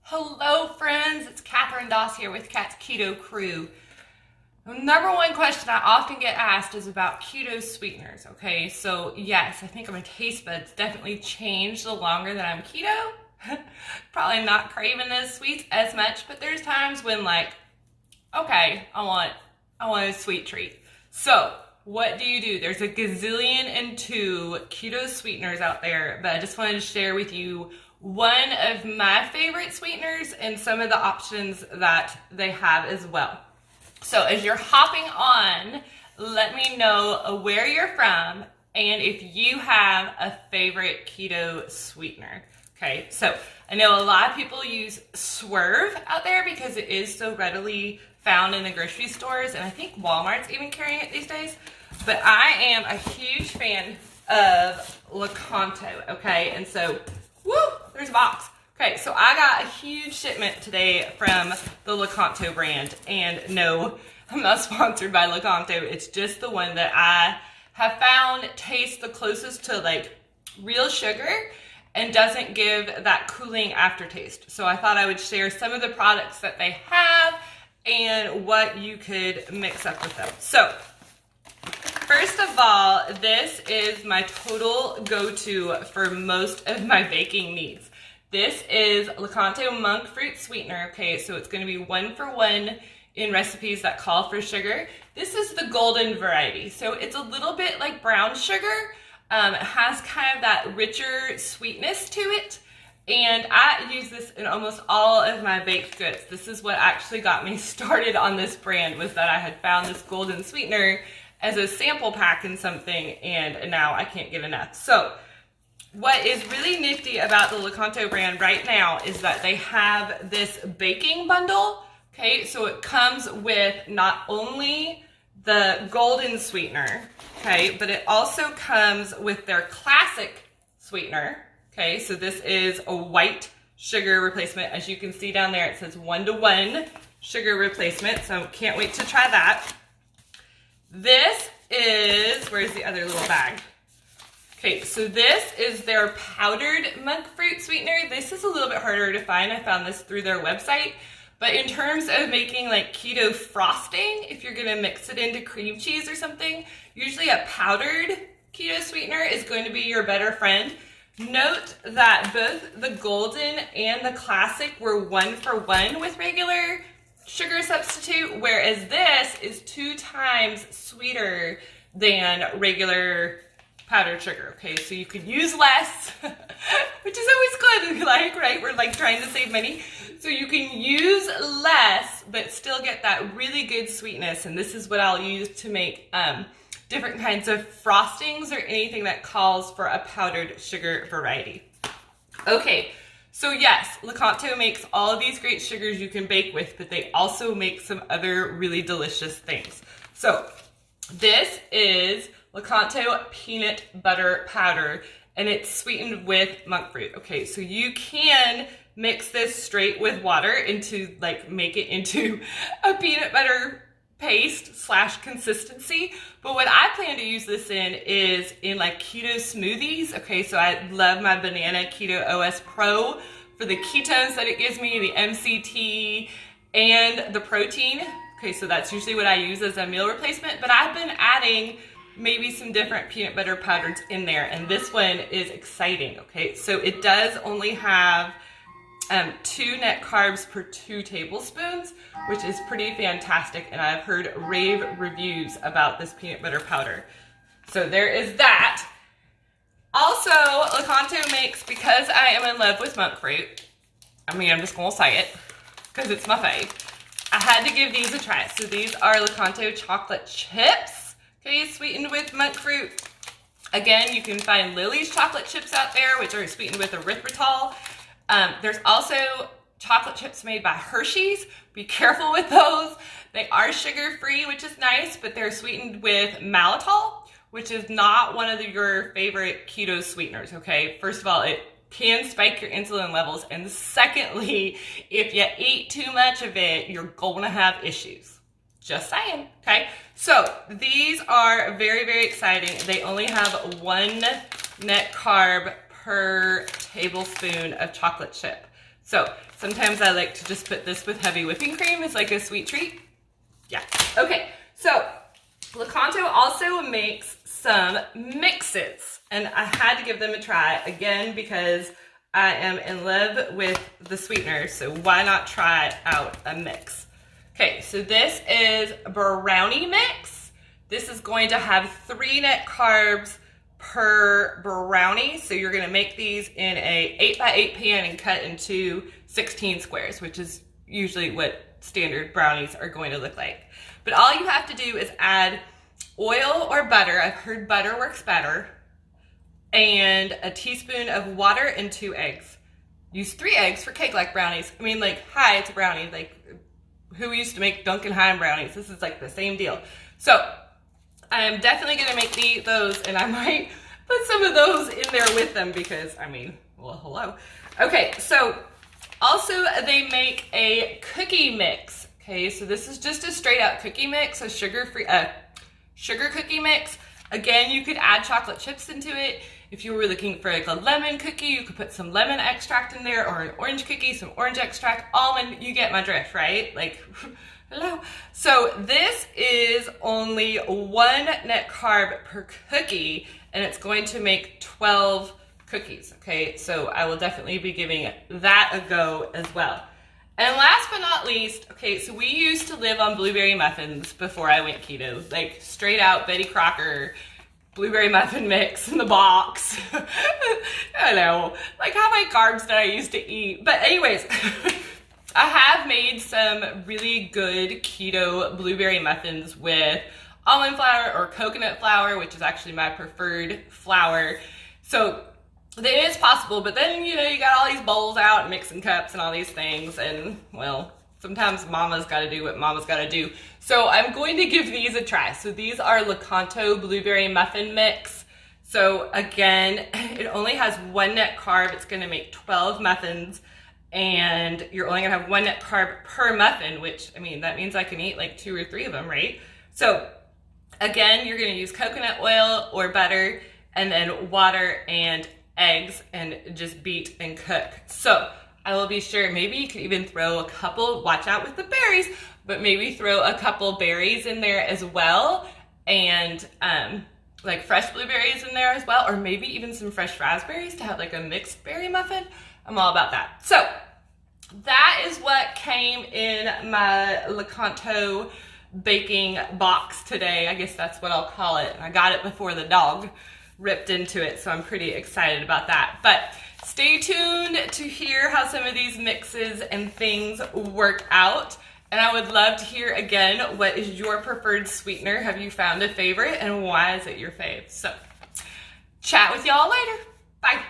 Hello friends, it's Catherine Doss here with Cat's Keto Crew. The number one question I often get asked is about keto sweeteners, okay? So yes, I think my taste buds definitely change the longer that I'm keto. Probably not craving those sweets as much, but there's times when okay, I want a sweet treat. So what do? There's a gazillion and two keto sweeteners out there, but I just wanted to share with you one of my favorite sweeteners and some of the options that they have as well. So as you're hopping on, let me know where you're from and if you have a favorite keto sweetener. Okay, so I know a lot of people use Swerve out there because it is so readily found in the grocery stores, and I think Walmart's even carrying it these days. But I am a huge fan of Lakanto, okay? And so, there's a box. Okay, so I got a huge shipment today from the Lakanto brand, and no, I'm not sponsored by Lakanto. It's just the one that I have found tastes the closest to real sugar and doesn't give that cooling aftertaste. So I thought I would share some of the products that they have and what you could mix up with them. So first of all, this is my total go-to for most of my baking needs. This is Lakanto monk fruit sweetener. Okay, so it's going to be 1-for-1 in recipes that call for sugar. This is the golden variety, so it's a little bit like brown sugar. It has kind of that richer sweetness to it, and I use this in almost all of my baked goods. This is what actually got me started on this brand, was that I had found this golden sweetener as a sample pack in something, and now I can't get enough. So what is really nifty about the Lakanto brand right now is that they have this baking bundle. Okay, so it comes with not only the golden sweetener, okay, but it also comes with their classic sweetener. Okay, so this is a white sugar replacement. As you can see down there, it says 1-to-1 sugar replacement, so can't wait to try that. This is, where's the other little bag? Okay, so this is their powdered monk fruit sweetener. This is a little bit harder to find. I found this through their website. But in terms of making keto frosting, if you're gonna mix it into cream cheese or something, usually a powdered keto sweetener is going to be your better friend. Note that both the golden and the classic were 1-for-1 with regular sugar substitute, whereas this is 2 times sweeter than regular powdered sugar. Okay, so you could use less, which is always good, right? We're trying to save money. So you can use less, but still get that really good sweetness. And this is what I'll use to make different kinds of frostings or anything that calls for a powdered sugar variety. Okay, so yes, Lakanto makes all of these great sugars you can bake with, but they also make some other really delicious things. So this is Lakanto peanut butter powder, and it's sweetened with monk fruit. Okay, so you can mix this straight with water into make it into a peanut butter paste / consistency. But what I plan to use this in is in keto smoothies. Okay, so I love my Banana Keto OS Pro for the ketones that it gives me, the MCT, and the protein. Okay, so that's usually what I use as a meal replacement, but I've been adding maybe some different peanut butter powders in there, and this one is exciting. Okay, so it does only have 2 net carbs per 2 tablespoons, which is pretty fantastic, and I've heard rave reviews about this peanut butter powder. So there is that. Also, Lakanto makes, because I am in love with monk fruit, I'm just gonna say it because it's my fave, I had to give these a try. So these are Lakanto chocolate chips, okay, sweetened with monk fruit. Again, you can find Lily's chocolate chips out there, which are sweetened with erythritol. There's also chocolate chips made by Hershey's. Be careful with those. They are sugar-free, which is nice, but they're sweetened with maltitol, which is not one of your favorite keto sweeteners, okay? First of all, it can spike your insulin levels, and secondly, if you eat too much of it, you're gonna have issues. Just saying, okay? So these are very, very exciting. They only have 1 net carb per tablespoon of chocolate chip. So Sometimes I like to just put this with heavy whipping cream as like a sweet treat. Yeah. Okay, so Lakanto also makes some mixes, and I had to give them a try again because I am in love with the sweetener, so why not try out a mix? Okay, so this is brownie mix. This is going to have 3 net carbs per brownie, so you're gonna make these in a 8x8 pan and cut into 16 squares, which is usually what standard brownies are going to look like. But all you have to do is add oil or butter. I've heard butter works better. And a teaspoon of water and 2 eggs. Use 3 eggs for cake-like brownies. I mean, like, hi, it's a brownie. Like, who used to make Duncan Hine brownies? This is like the same deal. So I am definitely gonna make those, and I might put some of those in there with them because, I mean, well, hello. Okay, so also they make a cookie mix. Okay, so this is just a straight out cookie mix, a sugar-free, sugar cookie mix. Again, you could add chocolate chips into it. If you were looking for like a lemon cookie, you could put some lemon extract in there, or an orange cookie, some orange extract, almond, you get my drift, right? Like, hello. So this is only 1 net carb per cookie, and it's going to make 12 cookies, okay? So I will definitely be giving that a go as well. And last but not least, okay, so we used to live on blueberry muffins before I went keto, like straight out Betty Crocker blueberry muffin mix in the box. I know, like how many carbs did I used to eat? But anyways, I have made some really good keto blueberry muffins with almond flour or coconut flour, which is actually my preferred flour. So it is possible, but then, you know, you got all these bowls out and mixing cups and all these things, and, well, sometimes mama's got to do what mama's got to do. So I'm going to give these a try. So these are Lakanto blueberry muffin mix. So again, it only has 1 net carb. It's going to make 12 muffins, and you're only going to have 1 net carb per muffin, which, I mean, that means I can eat like 2 or 3 of them, right? So again, you're going to use coconut oil or butter, and then water and eggs, and just beat and cook. So I will be sure, maybe you could even throw a couple, watch out with the berries, but maybe throw a couple berries in there as well, and like fresh blueberries in there as well, or maybe even some fresh raspberries to have like a mixed berry muffin. I'm all about that. So that is what came in my Lakanto baking box today. I guess that's what I'll call it. I got it before the dog ripped into it, so I'm pretty excited about that. But stay tuned to hear how some of these mixes and things work out. And I would love to hear again, what is your preferred sweetener? Have you found a favorite, and why is it your fave? So chat with y'all later. Bye.